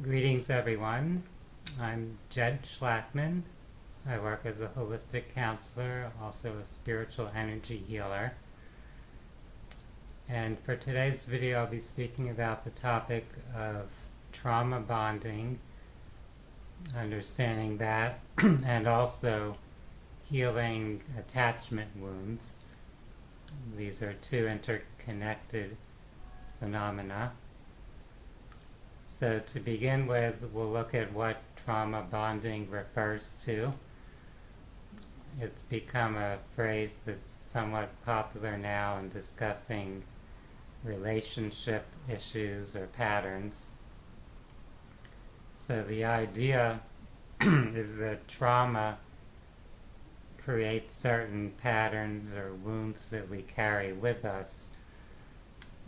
Greetings, everyone. I'm Jed Shlackman. I work as a holistic counselor, also a spiritual energy healer. And for today's video, I'll be speaking about the topic of trauma bonding, understanding that, and also healing attachment wounds. These are two interconnected phenomena. So to begin with, we'll look at what trauma bonding refers to. It's become a phrase that's somewhat popular now in discussing relationship issues or patterns. So the idea is that trauma creates certain patterns or wounds that we carry with us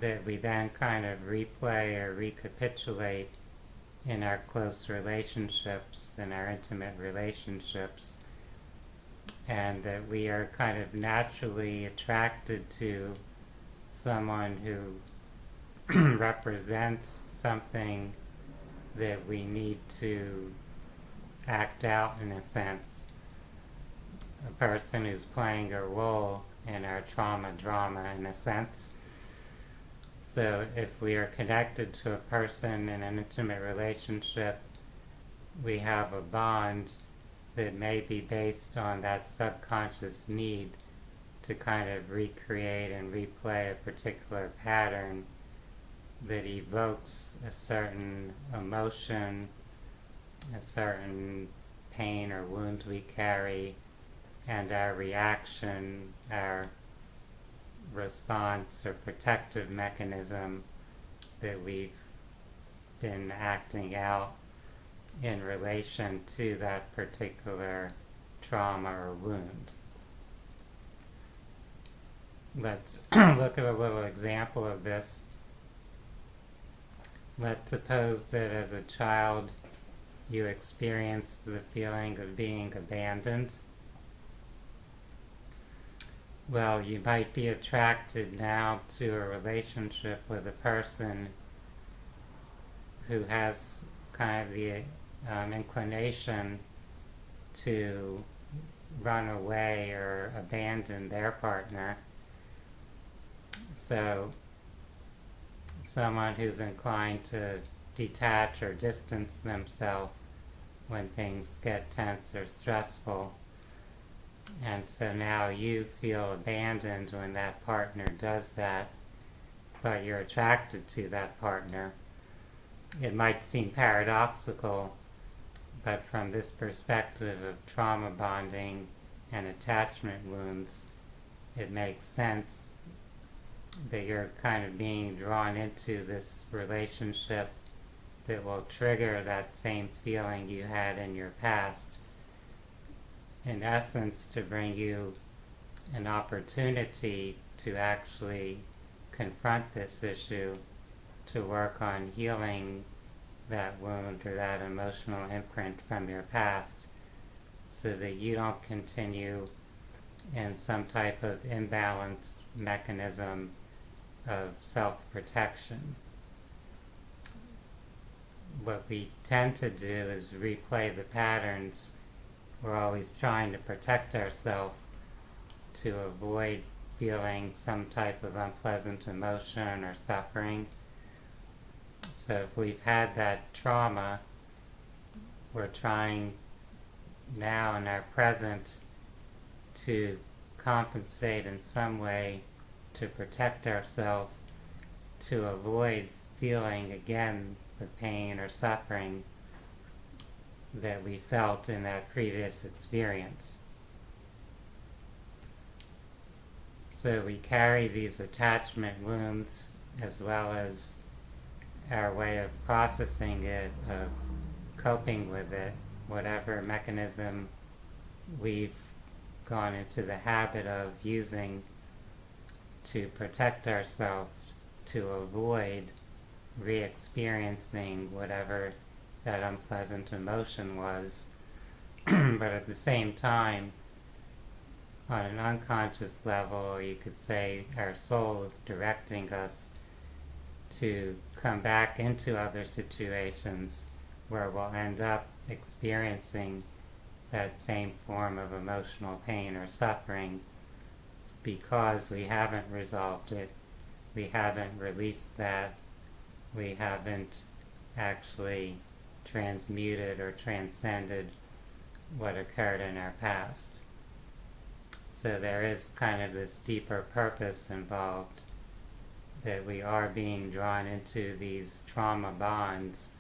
that we then kind of replay or recapitulate in our close relationships, in our intimate relationships, and that we are kind of naturally attracted to someone who represents something that we need to act out in a sense, a person who's playing a role in our trauma drama in a sense. So if we are connected to a person in an intimate relationship, we have a bond that may be based on that subconscious need to kind of recreate and replay a particular pattern that evokes a certain emotion, a certain pain or wound we carry, and our reaction, our response or protective mechanism that we've been acting out in relation to that particular trauma or wound. Let's look at a little example of this. Let's suppose that as a child you experienced the feeling of being abandoned. Well, you might be attracted now to a relationship with a person who has kind of the inclination to run away or abandon their partner. So, someone who's inclined to detach or distance themselves when things get tense or stressful. And so now you feel abandoned when that partner does that, but you're attracted to that partner. It might seem paradoxical, but from this perspective of trauma bonding and attachment wounds, it makes sense that you're kind of being drawn into this relationship that will trigger that same feeling you had in your past, in essence, to bring you an opportunity to actually confront this issue, to work on healing that wound or that emotional imprint from your past so that you don't continue in some type of imbalanced mechanism of self-protection. What we tend to do is replay the patterns. We're always trying to protect ourselves to avoid feeling some type of unpleasant emotion or suffering. So if we've had that trauma, we're trying now in our present to compensate in some way to protect ourselves, to avoid feeling again the pain or suffering that we felt in that previous experience. So we carry these attachment wounds as well as our way of processing it, of coping with it, whatever mechanism we've gone into the habit of using to protect ourselves, to avoid re-experiencing whatever that unpleasant emotion was. But at the same time, on an unconscious level, or you could say our soul is directing us to come back into other situations where we'll end up experiencing that same form of emotional pain or suffering because we haven't resolved it, we haven't released that, we haven't actually transmuted or transcended what occurred in our past. So there is kind of this deeper purpose involved, that we are being drawn into these trauma bonds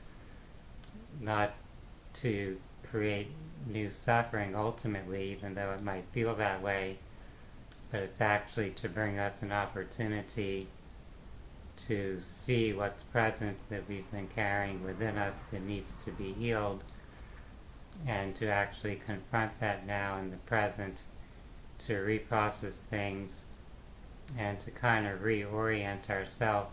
not to create new suffering ultimately, even though it might feel that way, but it's actually to bring us an opportunity to see what's present that we've been carrying within us that needs to be healed, and to actually confront that now in the present, to reprocess things, and to kind of reorient ourselves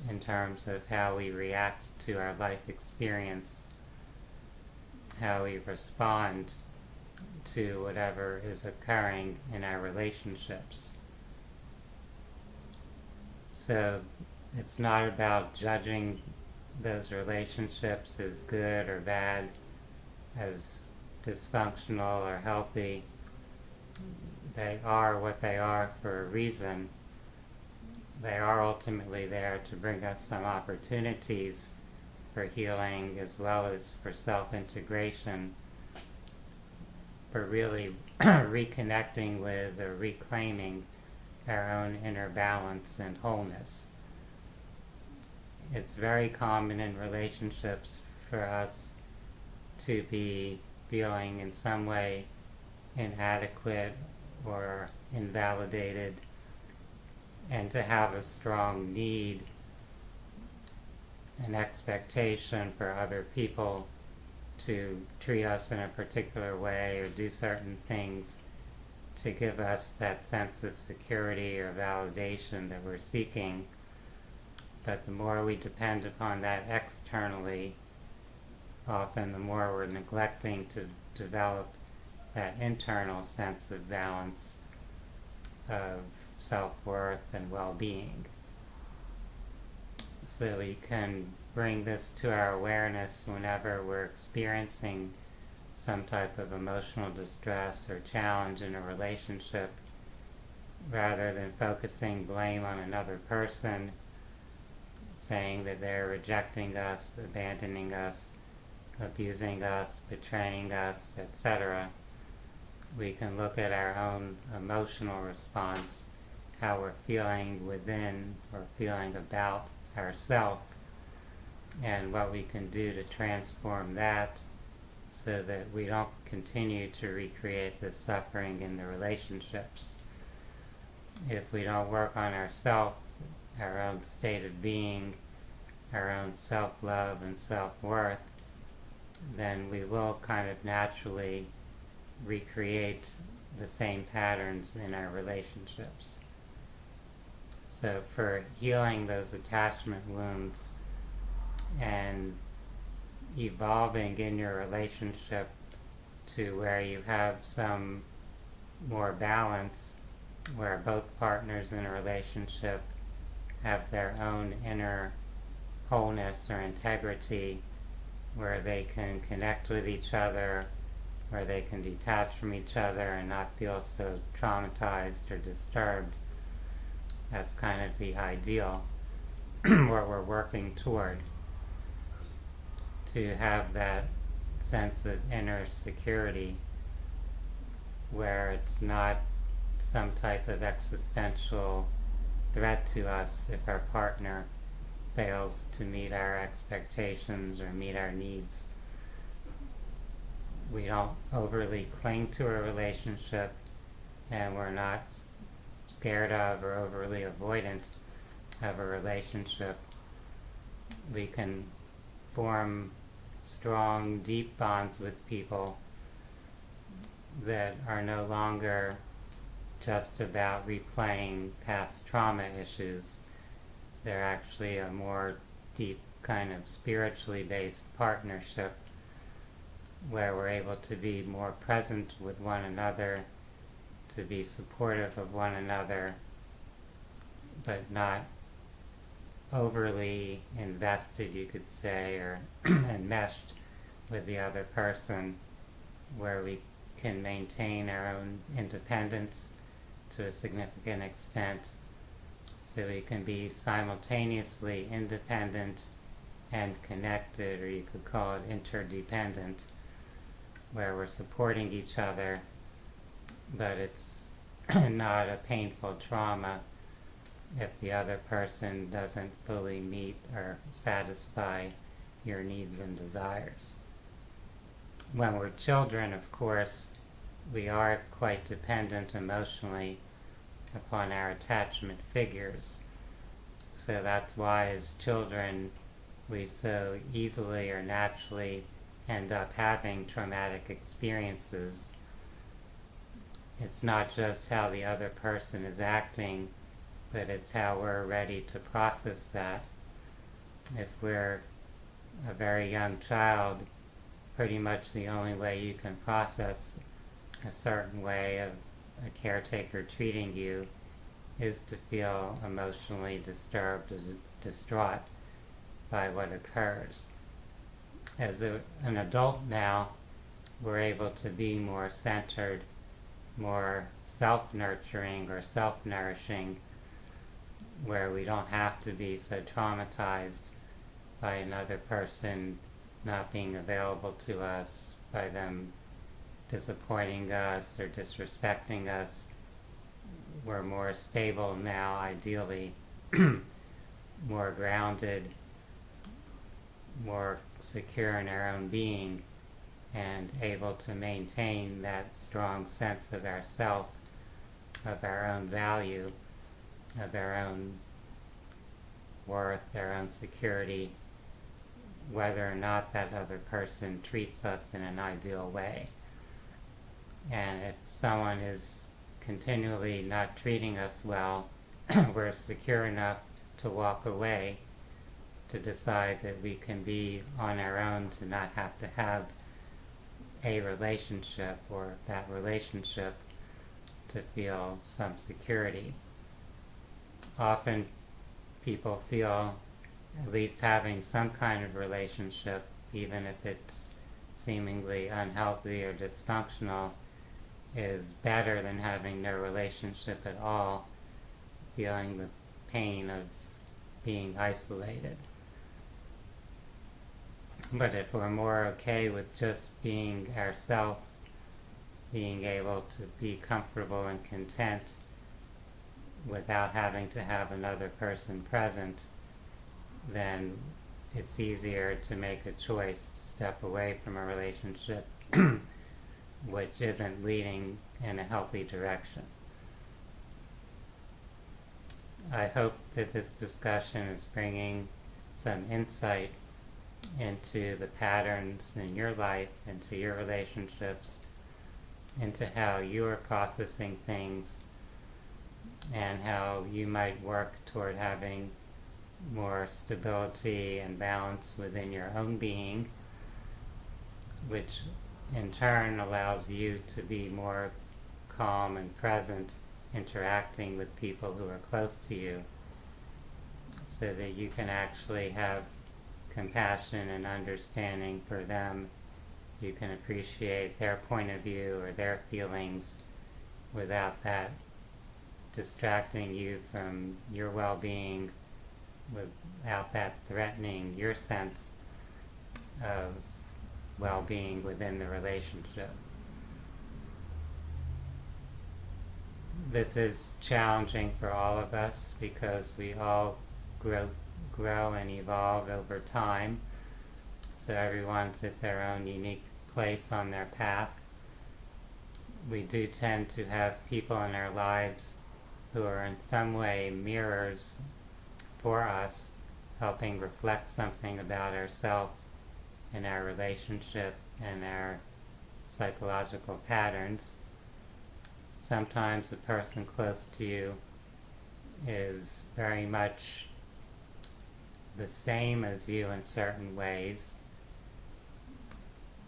in terms of how we react to our life experience, how we respond to whatever is occurring in our relationships. So it's not about judging those relationships as good or bad, as dysfunctional or healthy. They are what they are for a reason. They are ultimately there to bring us some opportunities for healing as well as for self-integration, for really reconnecting with or reclaiming our own inner balance and wholeness. It's very common in relationships for us to be feeling in some way inadequate or invalidated, and to have a strong need, an expectation for other people to treat us in a particular way or do certain things to give us that sense of security or validation that we're seeking. But the more we depend upon that externally, often the more we're neglecting to develop that internal sense of balance, of self-worth and well-being. So we can bring this to our awareness whenever we're experiencing some type of emotional distress or challenge in a relationship, rather than focusing blame on another person, saying that they're rejecting us, abandoning us, abusing us, betraying us, etc. We can look at our own emotional response, how we're feeling within or feeling about ourselves, and what we can do to transform that so that we don't continue to recreate this suffering in the relationships. If we don't work on ourselves, our own state of being, our own self-love and self-worth, then we will kind of naturally recreate the same patterns in our relationships. So for healing those attachment wounds and evolving in your relationship to where you have some more balance, where both partners in a relationship have their own inner wholeness or integrity, where they can connect with each other, where they can detach from each other and not feel so traumatized or disturbed. That's kind of the ideal what we're working toward, to have that sense of inner security where it's not some type of existential threat to us if our partner fails to meet our expectations or meet our needs. We don't overly cling to a relationship, and we're not scared of or overly avoidant of a relationship. We can form strong, deep bonds with people that are no longer just about replaying past trauma issues. They're actually a more deep kind of spiritually based partnership where we're able to be more present with one another, to be supportive of one another, but not overly invested, you could say, or enmeshed with the other person, where we can maintain our own independence to a significant extent, so we can be simultaneously independent and connected, or you could call it interdependent, where we're supporting each other, but it's not a painful trauma if the other person doesn't fully meet or satisfy your needs and desires. When we're children, of course, we are quite dependent emotionally upon our attachment figures. So that's why as children we so easily or naturally end up having traumatic experiences. It's not just how the other person is acting, but it's how we're ready to process that. If we're a very young child, pretty much the only way you can process a certain way of a caretaker treating you is to feel emotionally disturbed or distraught by what occurs. As an adult now, we're able to be more centered, more self-nurturing or self-nourishing, where we don't have to be so traumatized by another person not being available to us, by them disappointing us or disrespecting us. We're more stable now, ideally, more grounded, more secure in our own being, and able to maintain that strong sense of ourself, of our own value, of our own worth, our own security, whether or not that other person treats us in an ideal way. And if someone is continually not treating us well, we're secure enough to walk away, to decide that we can be on our own, to not have to have a relationship or that relationship to feel some security. Often people feel at least having some kind of relationship, even if it's seemingly unhealthy or dysfunctional, is better than having no relationship at all, feeling the pain of being isolated. But if we're more okay with just being ourselves, being able to be comfortable and content without having to have another person present, then it's easier to make a choice to step away from a relationship which isn't leading in a healthy direction. I hope that this discussion is bringing some insight into the patterns in your life, into your relationships, into how you are processing things, and how you might work toward having more stability and balance within your own being, which in turn allows you to be more calm and present interacting with people who are close to you, so that you can actually have compassion and understanding for them. You can appreciate their point of view or their feelings without that distracting you from your well-being, without that threatening your sense of well-being within the relationship. This is challenging for all of us because we all grow and evolve over time, so everyone's at their own unique place on their path. We do tend to have people in our lives who are in some way mirrors for us, helping reflect something about ourselves and our relationship and our psychological patterns. Sometimes the person close to you is very much the same as you in certain ways,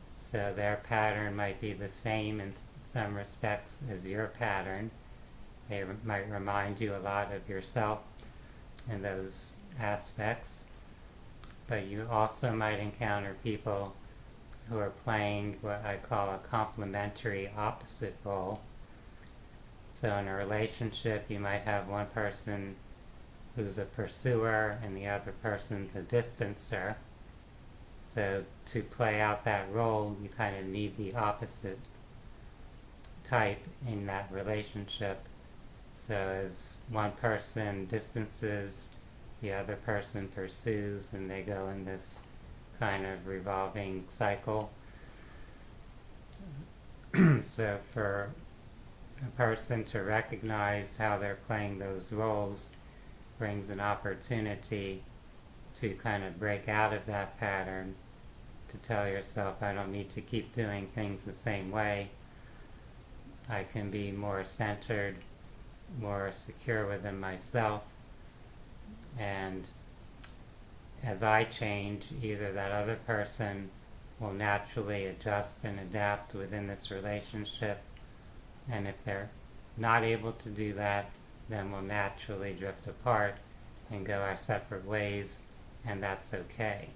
so their pattern might be the same in some respects as your pattern. They might remind you a lot of yourself in those aspects, but you also might encounter people who are playing what I call a complementary opposite role. So in a relationship, you might have one person who's a pursuer and the other person's a distancer. So to play out that role, you kind of need the opposite type in that relationship. So as one person distances, the other person pursues, and they go in this kind of revolving cycle. So for a person to recognize how they're playing those roles brings an opportunity to kind of break out of that pattern, to tell yourself, I don't need to keep doing things the same way. I can be more centered, more secure within myself, and as I change, either that other person will naturally adjust and adapt within this relationship, and if they're not able to do that, then we'll naturally drift apart and go our separate ways, and that's okay.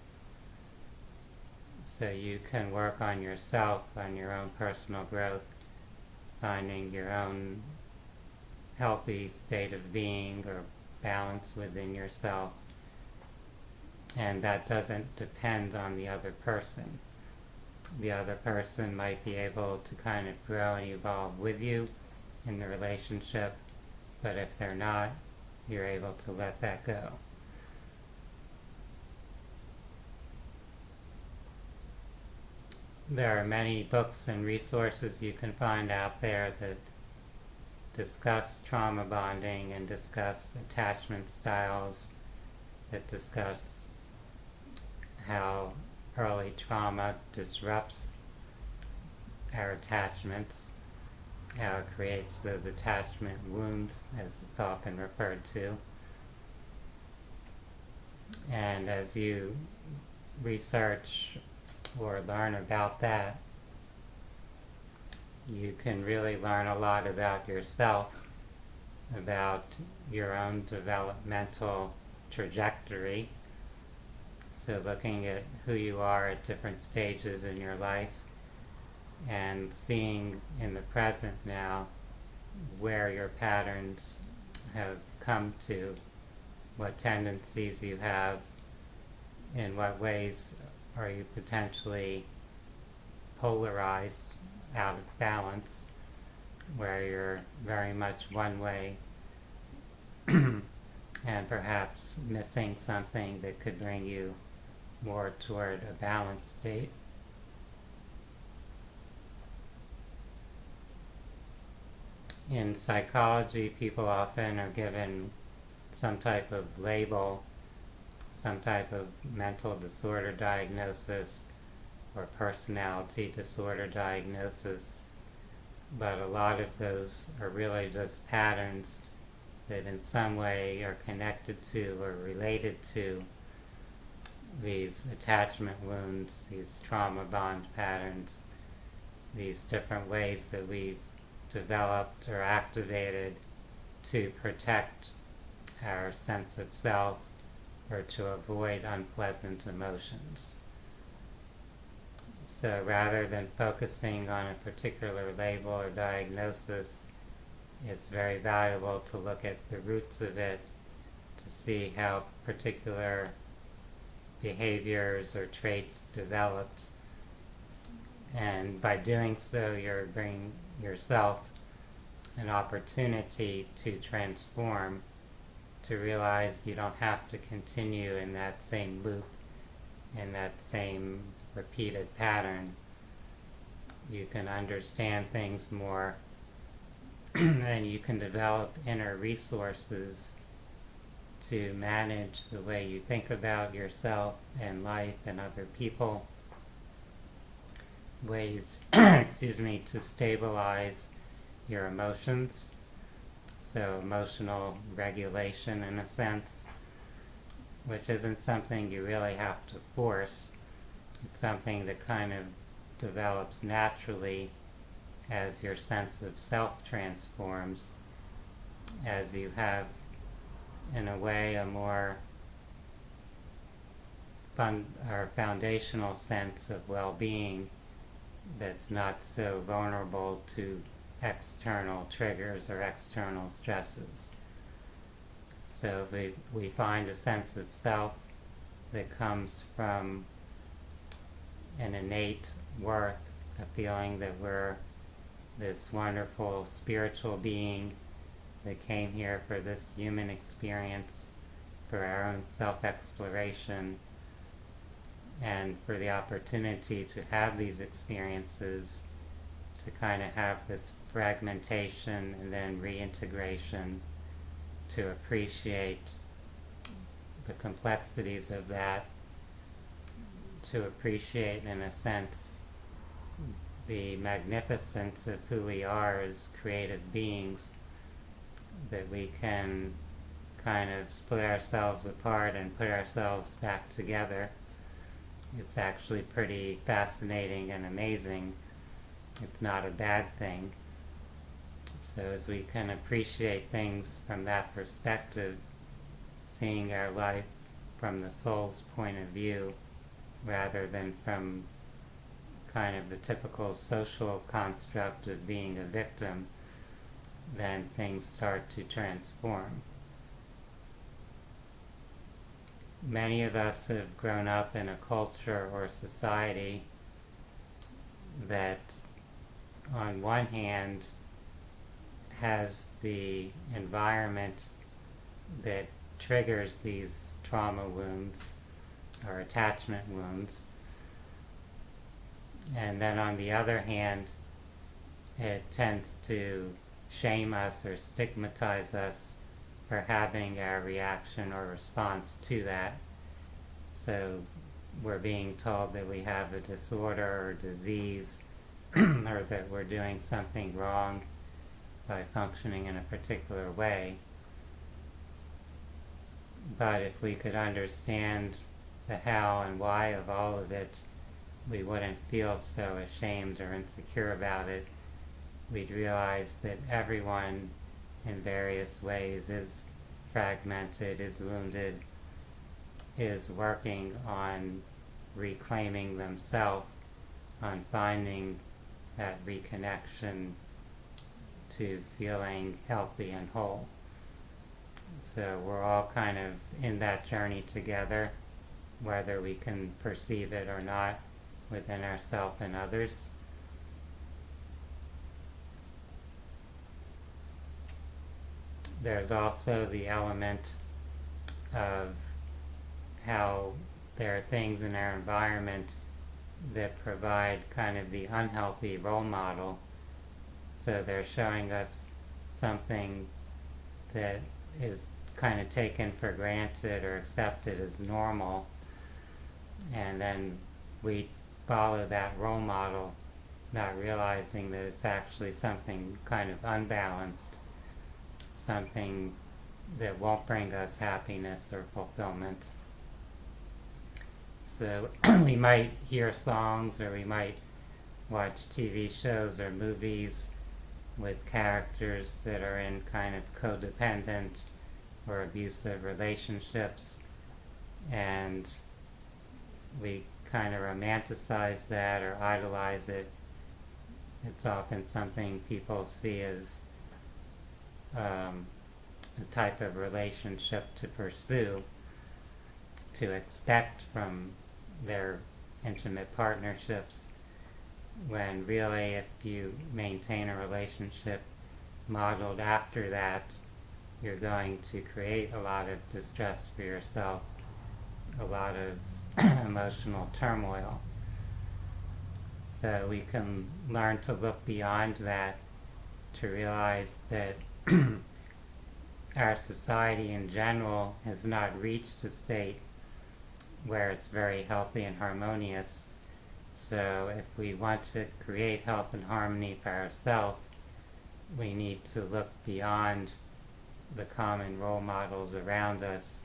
So you can work on yourself, on your own personal growth, finding your own healthy state of being or balance within yourself, and that doesn't depend on the other person. The other person might be able to kind of grow and evolve with you in the relationship, but if they're not, you're able to let that go. There are many books and resources you can find out there that discuss trauma bonding and discuss attachment styles, that discuss how early trauma disrupts our attachments, how it creates those attachment wounds, as it's often referred to. And as you research or learn about that, you can really learn a lot about yourself, about your own developmental trajectory. So looking at who you are at different stages in your life and seeing in the present now where your patterns have come to, what tendencies you have, in what ways are you potentially polarized, out of balance, where you're very much one way and perhaps missing something that could bring you more toward a balanced state. In psychology, people often are given some type of label, some type of mental disorder diagnosis or personality disorder diagnosis, but a lot of those are really just patterns that in some way are connected to or related to these attachment wounds, these trauma bond patterns, these different ways that we've developed or activated to protect our sense of self or to avoid unpleasant emotions. So rather than focusing on a particular label or diagnosis, it's very valuable to look at the roots of it to see how particular behaviors or traits developed. And by doing so, you're bringing yourself an opportunity to transform, to realize you don't have to continue in that same loop, in that same repeated pattern. You can understand things more and you can develop inner resources to manage the way you think about yourself and life and other people, ways to stabilize your emotions, so emotional regulation in a sense, which isn't something you really have to force. It's something that kind of develops naturally as your sense of self transforms, as you have, in a way, a more our foundational sense of well-being that's not so vulnerable to external triggers or external stresses. So if we find a sense of self that comes from an innate worth, a feeling that we're this wonderful spiritual being that came here for this human experience, for our own self-exploration, and for the opportunity to have these experiences, to kind of have this fragmentation and then reintegration, to appreciate the complexities of that, to appreciate, in a sense, the magnificence of who we are as creative beings, that we can kind of split ourselves apart and put ourselves back together. It's actually pretty fascinating and amazing. It's not a bad thing. So as we can appreciate things from that perspective, seeing our life from the soul's point of view rather than from kind of the typical social construct of being a victim, then things start to transform. Many of us have grown up in a culture or society that, on one hand, has the environment that triggers these trauma wounds or attachment wounds, and then on the other hand, it tends to shame us or stigmatize us for having our reaction or response to that. So we're being told that we have a disorder or disease or that we're doing something wrong by functioning in a particular way. But if we could understand the how and why of all of it, we wouldn't feel so ashamed or insecure about it. We'd realize that everyone in various ways is fragmented, is wounded, is working on reclaiming themselves, on finding that reconnection to feeling healthy and whole. So we're all kind of in that journey together, whether we can perceive it or not within ourselves and others. There's also the element of how there are things in our environment that provide kind of the unhealthy role model. So they're showing us something that is kind of taken for granted or accepted as normal, and then we follow that role model, not realizing that it's actually something kind of unbalanced, something that won't bring us happiness or fulfillment. So we might hear songs or we might watch TV shows or movies with characters that are in kind of codependent or abusive relationships, and we kind of romanticize that or idolize it. It's often something people see as a type of relationship to pursue, to expect from their intimate partnerships, when really if you maintain a relationship modeled after that, you're going to create a lot of distress for yourself, a lot of emotional turmoil. So we can learn to look beyond that, to realize that our society in general has not reached a state where it's very healthy and harmonious. So if we want to create health and harmony for ourselves, we need to look beyond the common role models around us.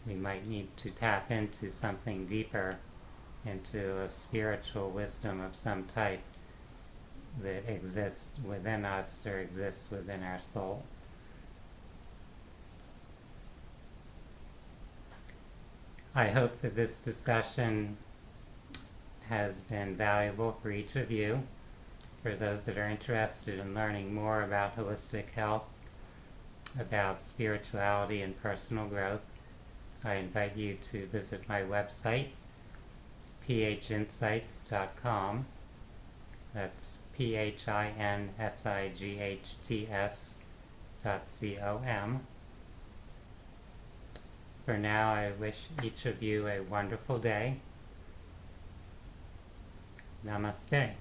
We might need to tap into something deeper, into a spiritual wisdom of some type that exists within us or exists within our soul. I hope that this discussion has been valuable for each of you. For those that are interested in learning more about holistic health, about spirituality and personal growth, I invite you to visit my website, phinsights.com. That's phinsights.com. For now, I wish each of you a wonderful day. Namaste.